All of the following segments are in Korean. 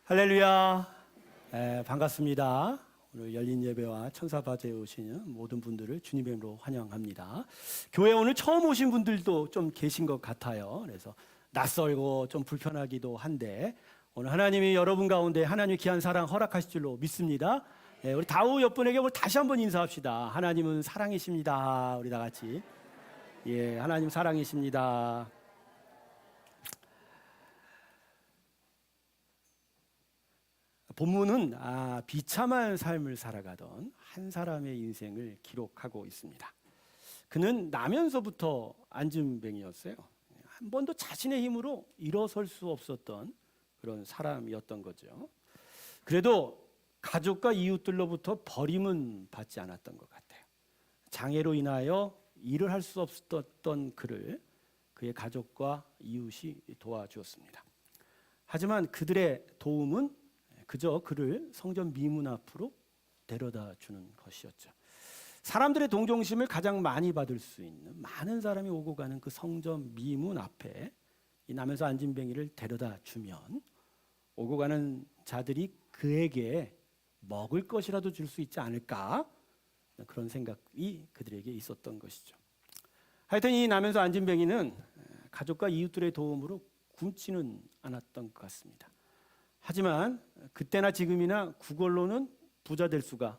할렐루야. 반갑습니다. 오늘 열린 예배와 천사바자에 오시는 모든 분들을 주님의 이름으로 환영합니다. 교회 오늘 처음 오신 분들도 좀 계신 것 같아요. 그래서 낯설고 좀 불편하기도 한데 오늘 하나님이 여러분 가운데 하나님의 귀한 사랑 허락하실 줄로 믿습니다. 우리 다우 옆분에게 오늘 다시 한번 인사합시다. 하나님은 사랑이십니다. 우리 다 같이. 하나님 사랑이십니다. 본문은 비참한 삶을 살아가던 한 사람의 인생을 기록하고 있습니다. 그는 나면서부터 안진뱅이였어요. 한 번도 자신의 힘으로 일어설 수 없었던 그런 사람이었던 거죠. 그래도 가족과 이웃들로부터 버림은 받지 않았던 것 같아요. 장애로 인하여 일을 할 수 없었던 그를 그의 가족과 이웃이 도와주었습니다. 하지만 그들의 도움은 그저 그를 성전 미문 앞으로 데려다 주는 것이었죠. 사람들의 동정심을 가장 많이 받을 수 있는 많은 사람이 오고 가는 그 성전 미문 앞에 이 나면서 안진뱅이를 데려다 주면 오고 가는 자들이 그에게 먹을 것이라도 줄 수 있지 않을까, 그런 생각이 그들에게 있었던 것이죠. 하여튼 이 나면서 안진뱅이는 가족과 이웃들의 도움으로 굶지는 않았던 것 같습니다. 하지만 그때나 지금이나 그걸로는 부자 될 수가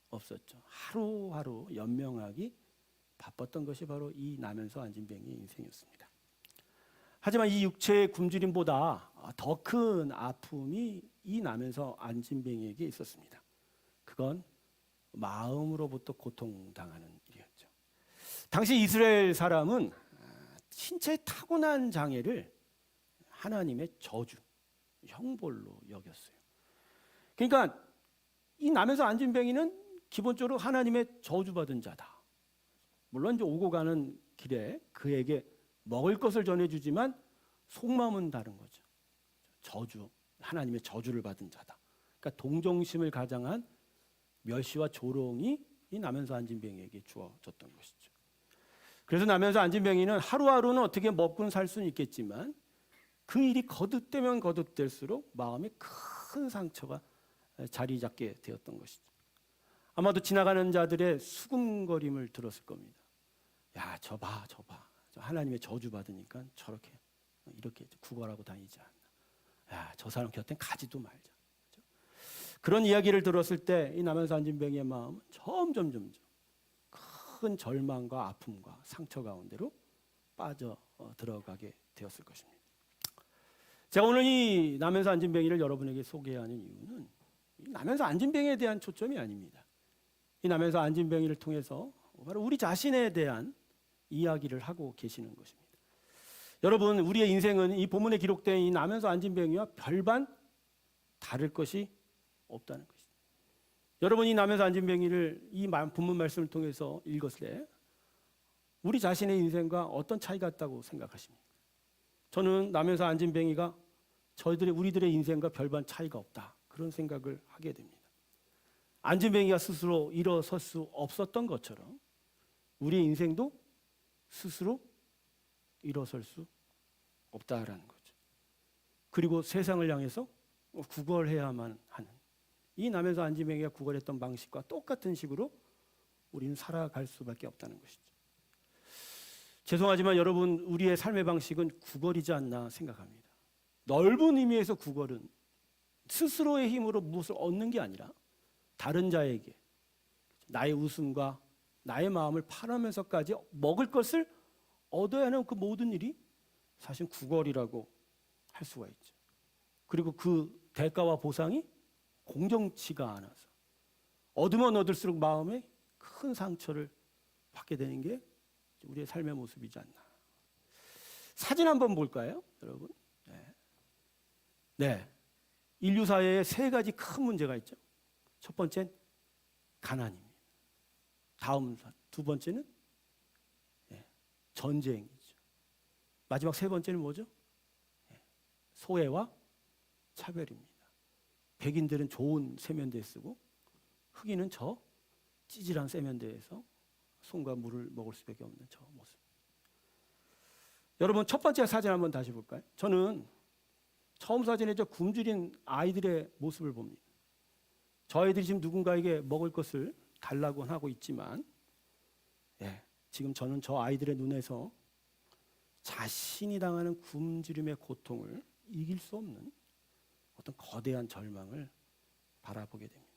없었죠. 하루하루 연명하기 바빴던 것이 바로 이 나면서 안진뱅이의 인생이었습니다. 하지만 이 육체의 굶주림보다 더 큰 아픔이 이 나면서 안진뱅이에게 있었습니다. 그건 마음으로부터 고통당하는 일이었죠. 당시 이스라엘 사람은 신체의 타고난 장애를 하나님의 저주, 형벌로 여겼어요. 그러니까 이 나면서 안진뱅이는 기본적으로 하나님의 저주받은 자다. 물론 이제 오고 가는 길에 그에게 먹을 것을 전해주지만 속마음은 다른 거죠. 저주, 하나님의 저주를 받은 자다. 그러니까 동정심을 가장한 멸시와 조롱이 이 나면서 안진뱅이에게 주어졌던 것이죠. 그래서 나면서 안진뱅이는 하루하루는 어떻게 먹고는 살 수는 있겠지만 그 일이 거듭되면 거듭될수록 마음에 큰 상처가 자리 잡게 되었던 것이죠. 아마도 지나가는 자들의 수군거림을 들었을 겁니다. 야, 저 봐. 저 하나님의 저주 받으니까 저렇게 이렇게 구걸하고 다니지 않나. 야, 저 사람 곁엔 가지도 말자. 그렇죠? 그런 이야기를 들었을 때 이 나면서 안진뱅이의 마음은 점점 큰 절망과 아픔과 상처 가운데로 빠져 들어가게 되었을 것입니다. 제가 오늘 이 나면서 안진뱅이를 여러분에게 소개하는 이유는 이 나면서 안진뱅이에 대한 초점이 아닙니다. 이 나면서 안진뱅이를 통해서 바로 우리 자신에 대한 이야기를 하고 계시는 것입니다. 여러분, 우리의 인생은 이 본문에 기록된 이 나면서 안진뱅이와 별반 다를 것이 없다는 것입니다. 여러분이 나면서 안진뱅이를 이 본문 말씀을 통해서 읽었을 때 우리 자신의 인생과 어떤 차이가 있다고 생각하십니까? 저는 나면서 안진뱅이가 우리들의 인생과 별반 차이가 없다, 그런 생각을 하게 됩니다. 안진뱅이가 스스로 일어설 수 없었던 것처럼 우리의 인생도 스스로 일어설 수 없다라는 거죠. 그리고 세상을 향해서 구걸해야만 하는, 이 나면서 안진뱅이가 구걸했던 방식과 똑같은 식으로 우리는 살아갈 수밖에 없다는 것이죠. 죄송하지만 여러분, 우리의 삶의 방식은 구걸이지 않나 생각합니다. 넓은 의미에서 구걸은 스스로의 힘으로 무엇을 얻는 게 아니라 다른 자에게 나의 웃음과 나의 마음을 팔하면서까지 먹을 것을 얻어야 하는 그 모든 일이 사실 구걸이라고 할 수가 있죠. 그리고 그 대가와 보상이 공정치가 않아서 얻으면 얻을수록 마음에 큰 상처를 받게 되는 게 우리의 삶의 모습이지 않나. 사진 한번 볼까요, 여러분? 네. 인류 사회에 세 가지 큰 문제가 있죠. 첫 번째는 가난입니다. 두 번째는 전쟁이죠. 마지막 세 번째는 뭐죠? 소외와 차별입니다. 백인들은 좋은 세면대 쓰고 흑인은 저 찌질한 세면대에서 손과 물을 먹을 수밖에 없는 저 모습. 여러분, 첫 번째 사진 한번 다시 볼까요? 저는 처음 사진에 저 굶주린 아이들의 모습을 봅니다. 저 아이들이 지금 누군가에게 먹을 것을 달라고 하고 있지만, 지금 저는 저 아이들의 눈에서 자신이 당하는 굶주림의 고통을 이길 수 없는 어떤 거대한 절망을 바라보게 됩니다.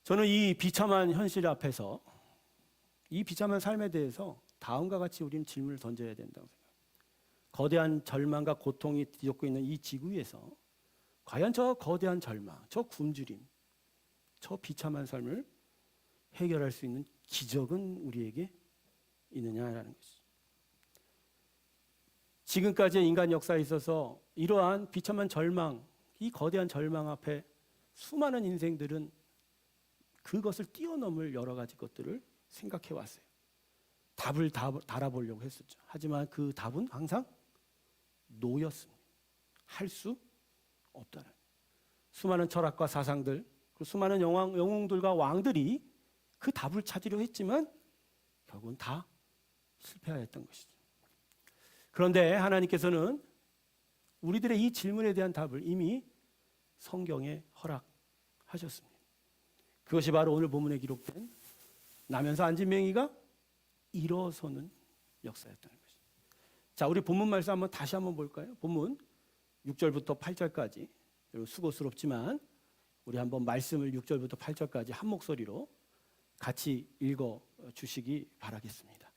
저는 이 비참한 현실 앞에서, 이 비참한 삶에 대해서 다음과 같이 우리는 질문을 던져야 된다고 생각합니다. 거대한 절망과 고통이 뒤덮고 있는 이 지구 위에서 과연 저 거대한 절망, 저 굶주림, 저 비참한 삶을 해결할 수 있는 기적은 우리에게 있느냐라는 것이죠. 지금까지의 인간 역사에 있어서 이러한 비참한 절망, 이 거대한 절망 앞에 수많은 인생들은 그것을 뛰어넘을 여러 가지 것들을 생각해 왔어요. 답을 달아보려고 했었죠. 하지만 그 답은 항상 노였습니다. 할 수 없다는. 수많은 철학과 사상들, 수많은 영웅들과 왕들이 그 답을 찾으려 했지만 결국은 다 실패하였던 것이죠. 그런데 하나님께서는 우리들의 이 질문에 대한 답을 이미 성경에 허락하셨습니다. 그것이 바로 오늘 본문에 기록된 나면서 앉은 맹이가 일어서는 역사였다는 것입니다. 자, 우리 본문 말씀 한번 다시 한번 볼까요? 본문 6절부터 8절까지. 여러분 수고스럽지만 우리 한번 말씀을 6절부터 8절까지 한 목소리로 같이 읽어 주시기 바라겠습니다.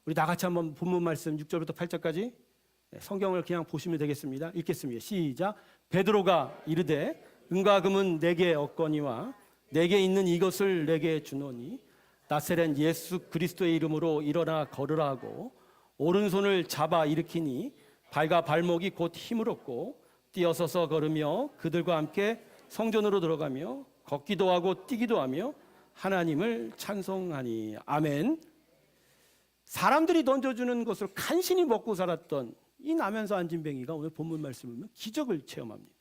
우리 다 같이 한번 본문 말씀 6절부터 8절까지 성경을 그냥 보시면 되겠습니다. 읽겠습니다. 시작. 베드로가 이르되 은과 금은 내게 없거니와 내게 있는 이것을 내게 주노니 나사렛 예수 그리스도의 이름으로 일어나 걸으라 하고 오른손을 잡아 일으키니 발과 발목이 곧 힘을 얻고 뛰어서서 걸으며 그들과 함께 성전으로 들어가며 걷기도 하고 뛰기도 하며 하나님을 찬송하니. 아멘. 사람들이 던져주는 것을 간신히 먹고 살았던 이 나면서 앉은 뱅이가 오늘 본문 말씀을 보면 기적을 체험합니다.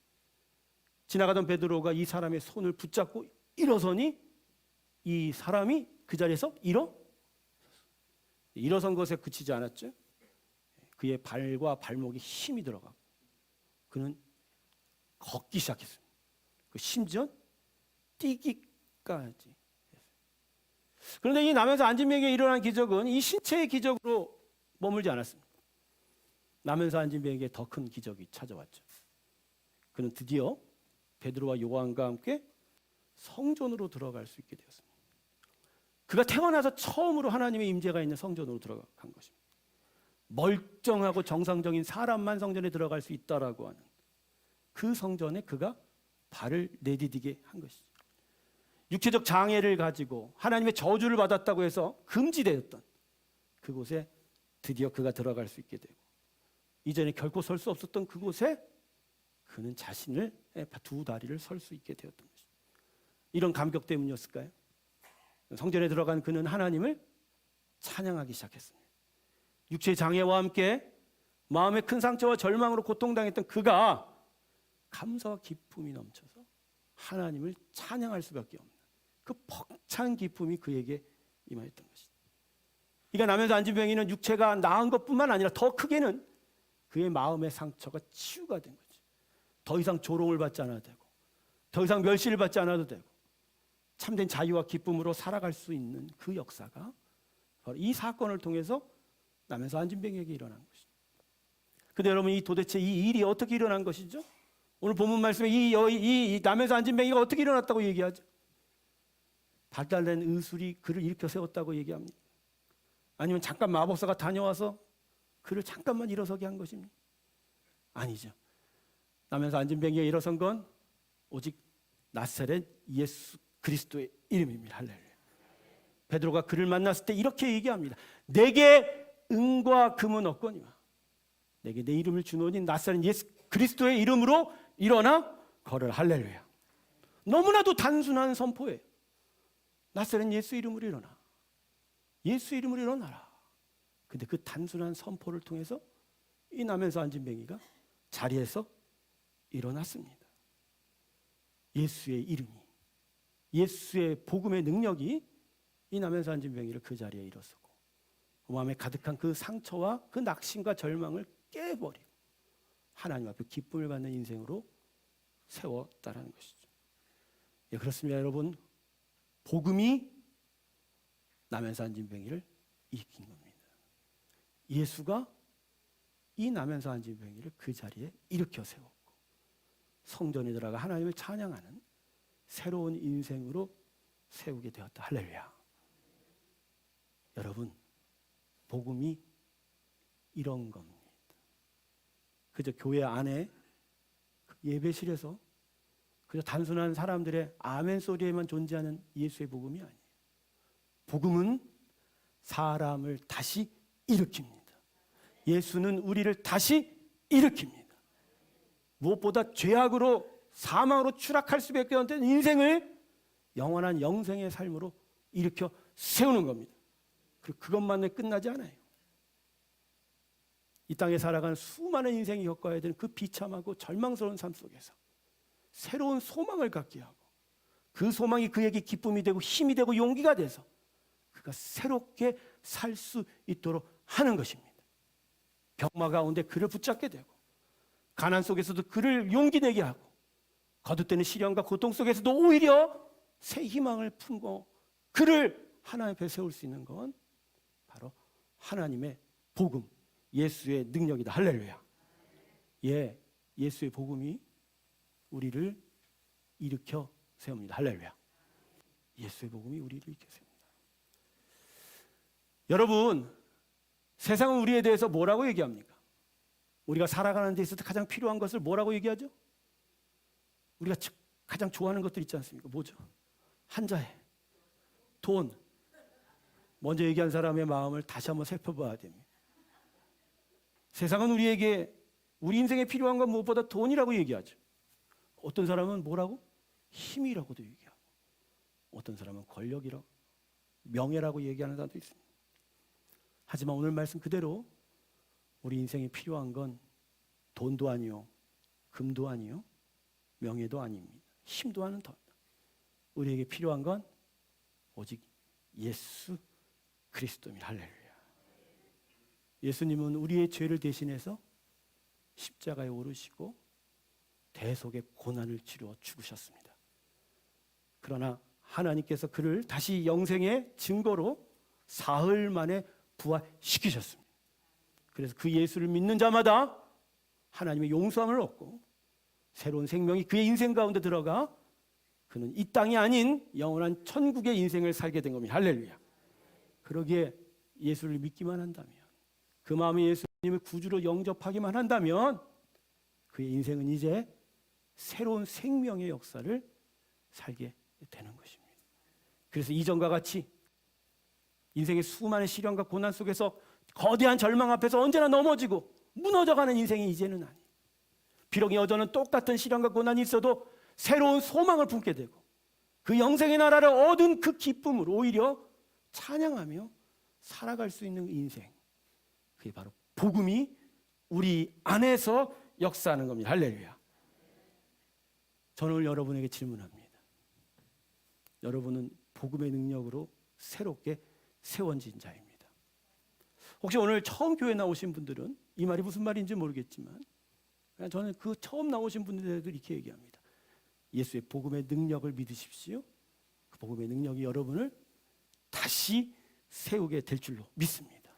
지나가던 베드로가 이 사람의 손을 붙잡고 일어서니 이 사람이 그 자리에서 일어선 것에 그치지 않았죠. 그의 발과 발목에 힘이 들어가고 그는 걷기 시작했습니다. 심지어 뛰기까지. 그런데 이 나면서 앉은 뱅이에 일어난 기적은 이 신체의 기적으로 머물지 않았습니다. 나면서 앉은 뱅이에 더 큰 기적이 찾아왔죠. 그는 드디어 베드로와 요한과 함께 성전으로 들어갈 수 있게 되었습니다. 그가 태어나서 처음으로 하나님의 임재가 있는 성전으로 들어간 것입니다. 멀쩡하고 정상적인 사람만 성전에 들어갈 수 있다라고 하는 그 성전에 그가 발을 내디디게 한 것이죠. 육체적 장애를 가지고 하나님의 저주를 받았다고 해서 금지되었던 그곳에 드디어 그가 들어갈 수 있게 되고 이전에 결코 설 수 없었던 그곳에 그는 자신을 두 다리를 설 수 있게 되었던 것이죠. 이런 감격 때문이었을까요? 성전에 들어간 그는 하나님을 찬양하기 시작했습니다. 육체의 장애와 함께 마음의 큰 상처와 절망으로 고통당했던 그가 감사와 기쁨이 넘쳐서 하나님을 찬양할 수밖에 없는 그 벅찬 기쁨이 그에게 임하였던 것이죠. 그러니까 나면서 앉은 뱅이는 육체가 나은 것뿐만 아니라 더 크게는 그의 마음의 상처가 치유가 된 거죠. 더 이상 조롱을 받지 않아도 되고 더 이상 멸시를 받지 않아도 되고 참된 자유와 기쁨으로 살아갈 수 있는 그 역사가 바로 이 사건을 통해서 나면서 앉은 뱅이에게 일어난 것이죠. 근데 여러분 도대체 이 일이 어떻게 일어난 것이죠? 오늘 본문 말씀에 이 나면서 앉은 뱅이가 어떻게 일어났다고 얘기하죠? 발달된 의술이 그를 일으켜 세웠다고 얘기합니다. 아니면 잠깐 마법사가 다녀와서 그를 잠깐만 일어서게 한 것입니다. 아니죠. 나면서 앉은 뱅이에 일어선 건 오직 나사렛 예수 그리스도의 이름입니다. 할렐루야. 베드로가 그를 만났을 때 이렇게 얘기합니다. 내게 은과 금은 없거니와 내게 내 이름을 주노니 나사렛 예수 그리스도의 이름으로 일어나 걸으라. 할렐루야. 너무나도 단순한 선포예요. 나사렛 예수 이름으로 일어나. 예수 이름으로 일어나라. 근데 그 단순한 선포를 통해서 이 나면서 앉은 뱅이가 자리에서 일어났습니다. 예수의 이름이, 예수의 복음의 능력이 이 나면서 앉은 뱅이를 그 자리에 일어서고 마음에 가득한 그 상처와 그 낙심과 절망을 깨버리고 하나님 앞에 기쁨을 받는 인생으로 세웠다라는 것이죠. 예, 그렇습니다, 여러분. 복음이 나면서 앉은 병이를 일으킨 겁니다. 예수가 이 나면서 앉은 병이를 그 자리에 일으켜 세웠고 성전에 들어가 하나님을 찬양하는 새로운 인생으로 세우게 되었다. 할렐루야. 여러분, 복음이 이런 겁니다. 그저 교회 안에 예배실에서 그저 단순한 사람들의 아멘 소리에만 존재하는 예수의 복음이 아니에요. 복음은 사람을 다시 일으킵니다. 예수는 우리를 다시 일으킵니다. 무엇보다 죄악으로 사망으로 추락할 수밖에 없는 인생을 영원한 영생의 삶으로 일으켜 세우는 겁니다. 그리고 그것만에 끝나지 않아요. 이 땅에 살아가는 수많은 인생이 겪어야 되는 그 비참하고 절망스러운 삶 속에서 새로운 소망을 갖게 하고 그 소망이 그에게 기쁨이 되고 힘이 되고 용기가 돼서 그가 새롭게 살 수 있도록 하는 것입니다. 병마 가운데 그를 붙잡게 되고 가난 속에서도 그를 용기 내게 하고 거듭되는 시련과 고통 속에서도 오히려 새 희망을 품고 그를 하나님 앞에 세울 수 있는 건 바로 하나님의 복음, 예수의 능력이다. 할렐루야. 예, 예수의 복음이 우리를 일으켜 세웁니다. 할렐루야. 예수의 복음이 우리를 일으켜 세웁니다. 여러분, 세상은 우리에 대해서 뭐라고 얘기합니까? 우리가 살아가는 데 있어서 가장 필요한 것을 뭐라고 얘기하죠? 우리가 가장 좋아하는 것들 있지 않습니까? 뭐죠? 한자에 돈. 먼저 얘기한 사람의 마음을 다시 한번 살펴봐야 됩니다. 세상은 우리에게 우리 인생에 필요한 건 무엇보다 돈이라고 얘기하죠. 어떤 사람은 뭐라고? 힘이라고도 얘기하고 어떤 사람은 권력이라고 명예라고 얘기하는 사람도 있습니다. 하지만 오늘 말씀 그대로 우리 인생에 필요한 건 돈도 아니요, 금도 아니요, 명예도 아닙니다. 힘도 아닌 더. 우리에게 필요한 건 오직 예수 그리스도입니다. 할렐루야. 예수님은 우리의 죄를 대신해서 십자가에 오르시고 대속의 고난을 치러 죽으셨습니다. 그러나 하나님께서 그를 다시 영생의 증거로 사흘 만에 부활시키셨습니다. 그래서 그 예수를 믿는 자마다 하나님의 용서함을 얻고 새로운 생명이 그의 인생 가운데 들어가 그는 이 땅이 아닌 영원한 천국의 인생을 살게 된 겁니다. 할렐루야. 그러기에 예수를 믿기만 한다면, 그 마음에 예수님을 구주로 영접하기만 한다면 그의 인생은 이제 새로운 생명의 역사를 살게 되는 것입니다. 그래서 이전과 같이 인생의 수많은 시련과 고난 속에서 거대한 절망 앞에서 언제나 넘어지고 무너져가는 인생이 이제는 아니에요. 비록 여전히 똑같은 시련과 고난이 있어도 새로운 소망을 품게 되고 그 영생의 나라를 얻은 그 기쁨을 오히려 찬양하며 살아갈 수 있는 인생, 그게 바로 복음이 우리 안에서 역사하는 겁니다. 할렐루야. 저는 오늘 여러분에게 질문합니다. 여러분은 복음의 능력으로 새롭게 세워진 자입니다. 혹시 오늘 처음 교회 나오신 분들은 이 말이 무슨 말인지 모르겠지만 저는 그 처음 나오신 분들에도 이렇게 얘기합니다. 예수의 복음의 능력을 믿으십시오. 그 복음의 능력이 여러분을 다시 세우게 될 줄로 믿습니다.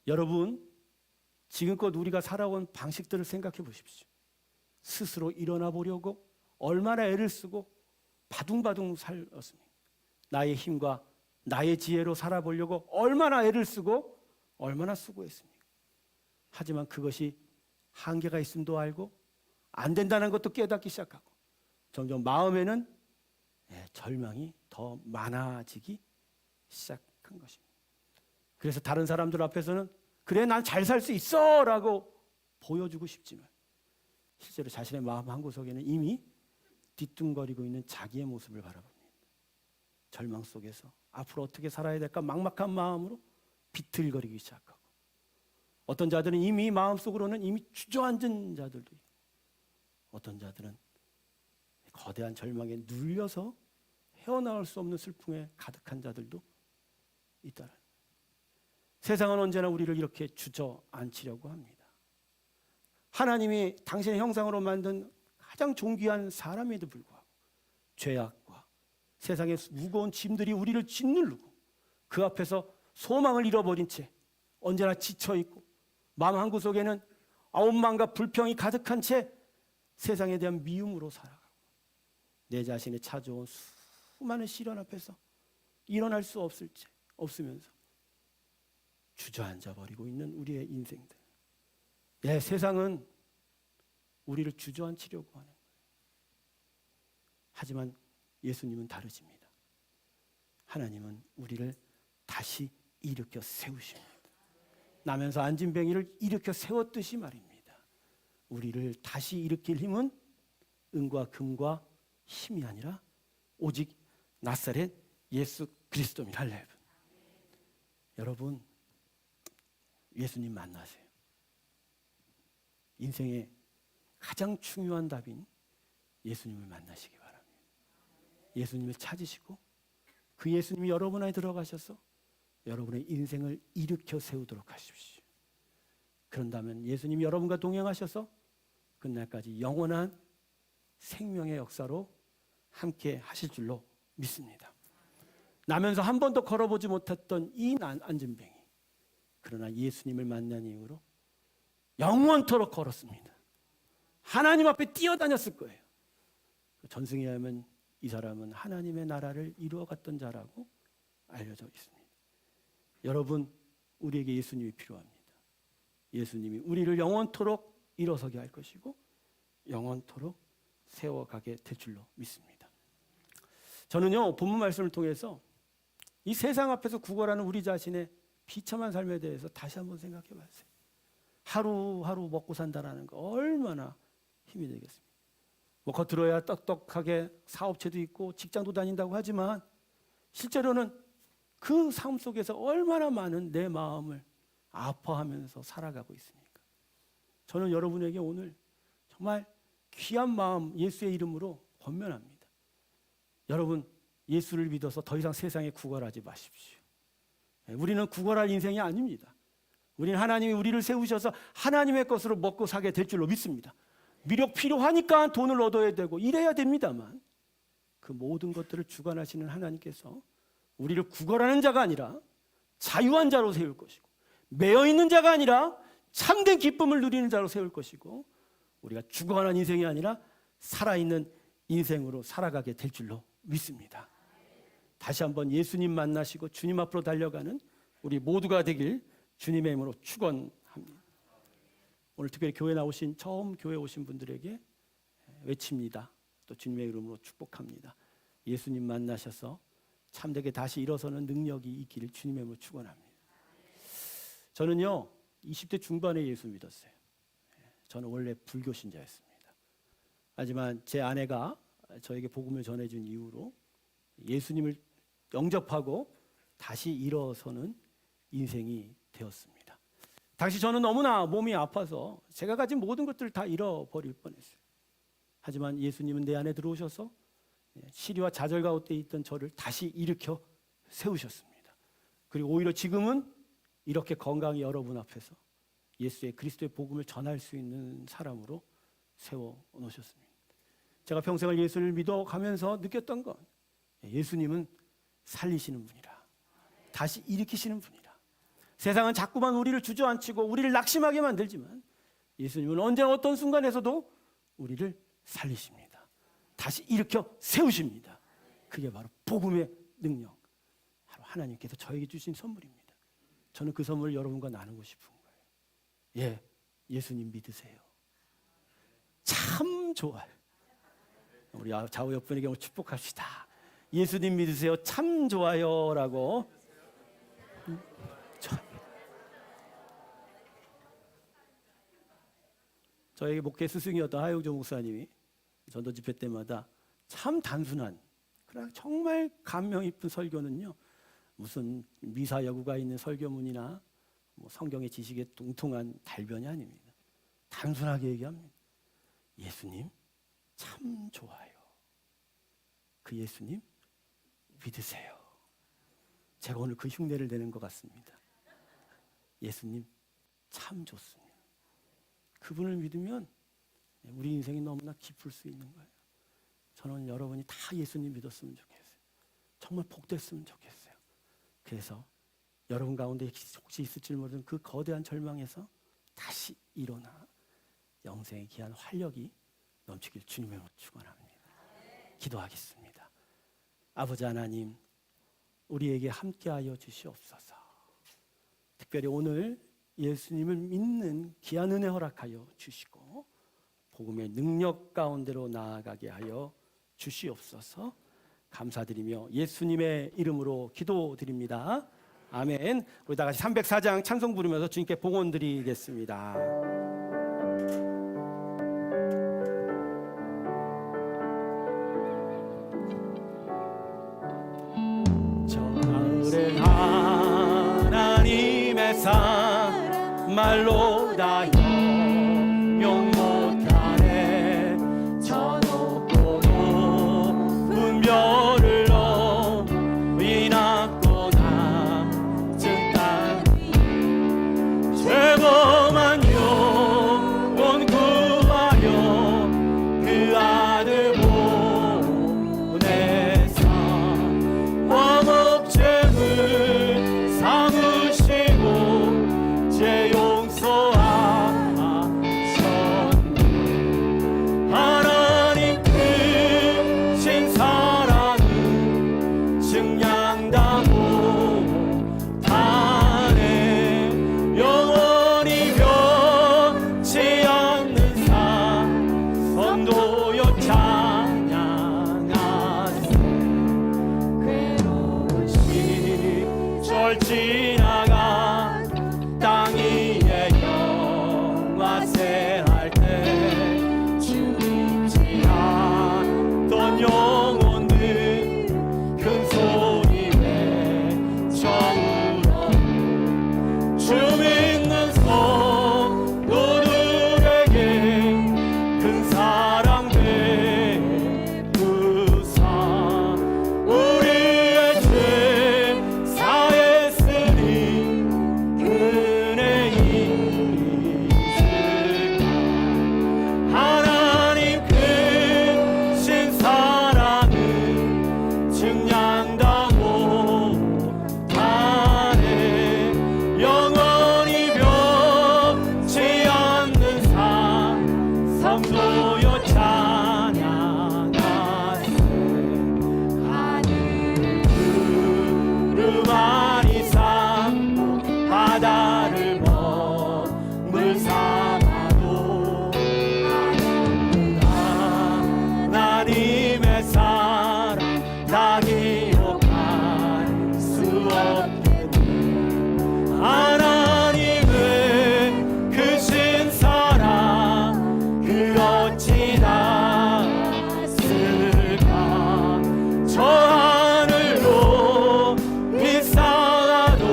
여러분, 지금껏 우리가 살아온 방식들을 생각해 보십시오. 스스로 일어나 보려고 얼마나 애를 쓰고 바둥바둥 살았습니까? 나의 힘과 나의 지혜로 살아보려고 얼마나 애를 쓰고 얼마나 수고했습니까? 하지만 그것이 한계가 있음도 알고 안 된다는 것도 깨닫기 시작하고 점점 마음에는 절망이 더 많아지기 시작한 것입니다. 그래서 다른 사람들 앞에서는 그래 난 잘 살 수 있어 라고 보여주고 싶지만 실제로 자신의 마음 한구석에는 이미 뒤뚱거리고 있는 자기의 모습을 바라봅니다. 절망 속에서 앞으로 어떻게 살아야 될까 막막한 마음으로 비틀거리기 시작하고 어떤 자들은 이미 마음속으로는 이미 주저앉은 자들도 있고 어떤 자들은 거대한 절망에 눌려서 헤어나올 수 없는 슬픔에 가득한 자들도 있다. 세상은 언제나 우리를 이렇게 주저앉히려고 합니다. 하나님이 당신의 형상으로 만든 가장 존귀한 사람에도 불구하고 죄악과 세상의 무거운 짐들이 우리를 짓누르고 그 앞에서 소망을 잃어버린 채 언제나 지쳐있고 마음 한구석에는 아원망과 불평이 가득한 채 세상에 대한 미움으로 살아가고 내 자신이 찾아온 수많은 시련 앞에서 일어날 수 없으면서 주저앉아 버리고 있는 우리의 인생들. 세상은 우리를 주저앉히려고 하는 거예요. 하지만 예수님은 다르십니다. 하나님은 우리를 다시 일으켜 세우십니다. 나면서 앉은 뱅이를 일으켜 세웠듯이 말입니다. 우리를 다시 일으킬 힘은 은과 금과 힘이 아니라 오직 나사렛 예수 그리스도입니다. 할렐루야. 여러분, 예수님 만나세요. 인생의 가장 중요한 답인 예수님을 만나시기 바랍니다. 예수님을 찾으시고 그 예수님이 여러분 안에 들어가셔서 여러분의 인생을 일으켜 세우도록 하십시오. 그런다면 예수님이 여러분과 동행하셔서 끝날까지 영원한 생명의 역사로 함께 하실 줄로 믿습니다. 나면서 한 번도 걸어보지 못했던 이 앉은뱅이, 그러나 예수님을 만난 이후로 영원토록 걸었습니다. 하나님 앞에 뛰어다녔을 거예요. 전승에 하면 이 사람은 하나님의 나라를 이루어갔던 자라고 알려져 있습니다. 여러분, 우리에게 예수님이 필요합니다. 예수님이 우리를 영원토록 일어서게 할 것이고 영원토록 세워가게 될 줄로 믿습니다. 저는요, 본문 말씀을 통해서 이 세상 앞에서 구걸하는 우리 자신의 비참한 삶에 대해서 다시 한번 생각해 봤어요. 하루하루 먹고 산다라는 거 얼마나 힘이 되겠습니까? 뭐 겉으로야 떡떡하게 사업체도 있고 직장도 다닌다고 하지만 실제로는 그 삶 속에서 얼마나 많은 내 마음을 아파하면서 살아가고 있습니까? 저는 여러분에게 오늘 정말 귀한 마음 예수의 이름으로 권면합니다. 여러분, 예수를 믿어서 더 이상 세상에 구걸하지 마십시오. 우리는 구걸할 인생이 아닙니다. 우리는 하나님이 우리를 세우셔서 하나님의 것으로 먹고 사게 될 줄로 믿습니다. 미력 필요하니까 돈을 얻어야 되고 이래야 됩니다만 그 모든 것들을 주관하시는 하나님께서 우리를 구걸하는 자가 아니라 자유한 자로 세울 것이고 매여 있는 자가 아니라 참된 기쁨을 누리는 자로 세울 것이고 우리가 죽어가는 인생이 아니라 살아있는 인생으로 살아가게 될 줄로 믿습니다. 다시 한번 예수님 만나시고 주님 앞으로 달려가는 우리 모두가 되길 주님의 이름으로 축원합니다. 오늘 특별히 처음 교회 오신 분들에게 외칩니다. 또 주님의 이름으로 축복합니다. 예수님 만나셔서 참되게 다시 일어서는 능력이 있기를 주님의 이름으로 축원합니다. 저는요 20대 중반에 예수 믿었어요. 저는 원래 불교 신자였습니다. 하지만 제 아내가 저에게 복음을 전해준 이후로 예수님을 영접하고 다시 일어서는 인생이 되었습니다. 당시 저는 너무나 몸이 아파서 제가 가진 모든 것들을 다 잃어버릴 뻔했어요. 하지만 예수님은 내 안에 들어오셔서 시리와 좌절 가운데 있던 저를 다시 일으켜 세우셨습니다. 그리고 오히려 지금은 이렇게 건강히 여러분 앞에서 예수의 그리스도의 복음을 전할 수 있는 사람으로 세워놓으셨습니다. 제가 평생을 예수를 믿어가면서 느꼈던 건 예수님은 살리시는 분이라, 다시 일으키시는 분이라. 세상은 자꾸만 우리를 주저앉히고 우리를 낙심하게 만들지만 예수님은 언제나 어떤 순간에서도 우리를 살리십니다. 다시 일으켜 세우십니다. 그게 바로 복음의 능력, 바로 하나님께서 저에게 주신 선물입니다. 저는 그 선물을 여러분과 나누고 싶은 거예요. 예수님 믿으세요. 참 좋아요. 우리 좌우 옆분에게 축복합시다. 예수님 믿으세요. 참 좋아요라고. 저에게 목회 스승이었던 하용조 목사님이 전도 집회 때마다 참 단순한 그러나 정말 감명 깊은 설교는요, 무슨 미사 여구가 있는 설교문이나 뭐 성경의 지식에 뚱뚱한 달변이 아닙니다. 단순하게 얘기합니다. 예수님 참 좋아요. 그 예수님 믿으세요. 제가 오늘 그 흉내를 내는 것 같습니다. 예수님 참 좋습니다. 그분을 믿으면 우리 인생이 너무나 기쁠 수 있는 거예요. 저는 여러분이 다 예수님 믿었으면 좋겠어요. 정말 복됐으면 좋겠어요. 그래서 여러분 가운데 혹시 있을지 모르는 그 거대한 절망에서 다시 일어나 영생의 귀한 활력이 넘치길 주님으로 축원합니다. 기도하겠습니다. 아버지 하나님, 우리에게 함께하여 주시옵소서. 특별히 오늘 예수님을 믿는 귀한 은혜 허락하여 주시고 복음의 능력 가운데로 나아가게 하여 주시옵소서. 감사드리며 예수님의 이름으로 기도드립니다. 아멘. 우리 다 같이 304장 찬송 부르면서 주님께 봉헌 드리겠습니다. 저 마을에 하나님의 상 말로 다 영영 못하네. 저 높고 높은 별을 넘이 낮고 낮은 땅 죄범한 영혼 구하여 그 아들 보내사 화목제물 삼으시고 제 용서하셨네. 하나님 크신 사랑은 증량다 못하네. 영원히 변치 않는 사 선도여 찬양하세. 괴로운 시절 지나가 땅 위에 영화세할 때 주님지 않던 영혼들 큰 소리 외쳐 울어. 주 믿는 성도들에게 큰 사랑 베푸사 우리의 죄 사했으니 은혜 있을까. 하나님 크신 사랑은 증량다 못하네. 영원히 변치 않는 사 성도여 찬양하세. 하늘 구름 아니 삼고 바다를 먹물 삼아도 하나님의 사랑 다 기억할 수 없겠네. 하나님의 크신 사랑 그 어찌 닿았을까. 저 하늘로 비싸도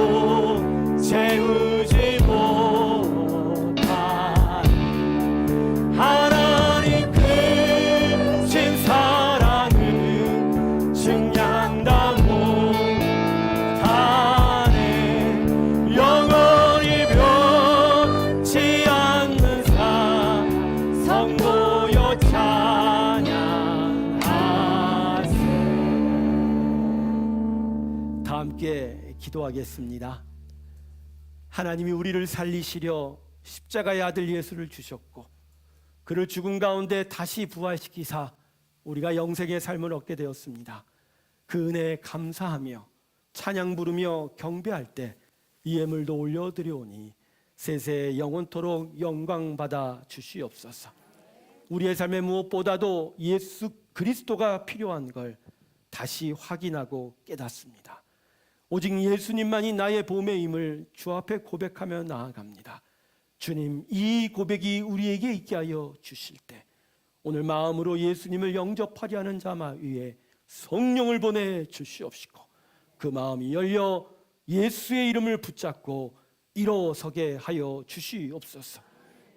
채우지 못하네. 하나님 크신 사랑은 증량다 못하네. 영원히 변치 않는 사 성도여 찬양하세. 다 함께 기도하겠습니다. 하나님이 우리를 살리시려 십자가의 아들 예수를 주셨고 그를 죽음 가운데 다시 부활시키사 우리가 영생의 삶을 얻게 되었습니다. 그 은혜에 감사하며 찬양 부르며 경배할 때 이 예물도 올려드려오니 세세 영원토록 영광 받아 주시옵소서. 우리의 삶에 무엇보다도 예수 그리스도가 필요한 걸 다시 확인하고 깨닫습니다. 오직 예수님만이 나의 보배임을 주 앞에 고백하며 나아갑니다. 주님, 이 고백이 우리에게 있게 하여 주실 때 오늘 마음으로 예수님을 영접하려 하는 자마 위에 성령을 보내 주시옵시고 그 마음이 열려 예수의 이름을 붙잡고 일어서게 하여 주시옵소서.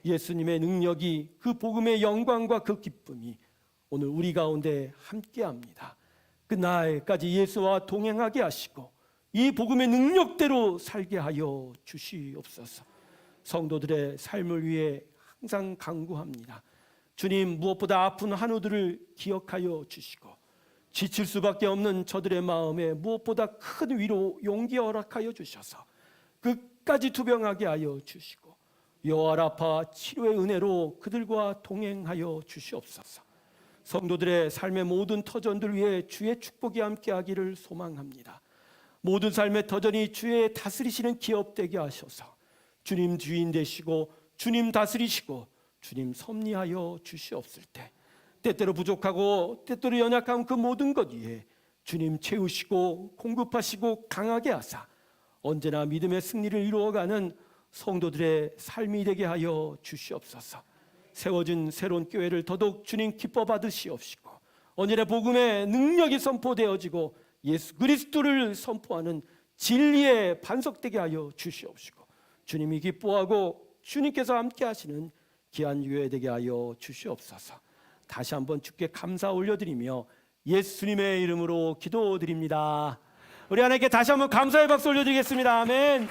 예수님의 능력이 그 복음의 영광과 그 기쁨이 오늘 우리 가운데 함께합니다. 그 날까지 예수와 동행하게 하시고 이 복음의 능력대로 살게 하여 주시옵소서. 성도들의 삶을 위해 항상 간구합니다. 주님, 무엇보다 아픈 한우들을 기억하여 주시고 지칠 수밖에 없는 저들의 마음에 무엇보다 큰 위로 용기 허락하여 주셔서 끝까지 투병하게 하여 주시고 여호와 라파 치료의 은혜로 그들과 동행하여 주시옵소서. 성도들의 삶의 모든 터전들 위해 주의 축복이 함께하기를 소망합니다. 모든 삶의 터전이 주의 다스리시는 기업 되게 하셔서 주님 주인 되시고 주님 다스리시고 주님 섭리하여 주시옵을 때 때때로 부족하고 때때로 연약한 그 모든 것 위에 주님 채우시고 공급하시고 강하게 하사 언제나 믿음의 승리를 이루어가는 성도들의 삶이 되게 하여 주시옵소서. 세워진 새로운 교회를 더더욱 주님 기뻐 받으시옵시고 언제나 복음의 능력이 선포되어지고 예수 그리스도를 선포하는 진리에 반석되게 하여 주시옵시고 주님이 기뻐하고 주님께서 함께 하시는 귀한 교회 되게 하여 주시옵소서. 다시 한번 주께 감사 올려드리며 예수님의 이름으로 기도드립니다. 우리 하나님께 다시 한번 감사의 박수 올려드리겠습니다. 아멘.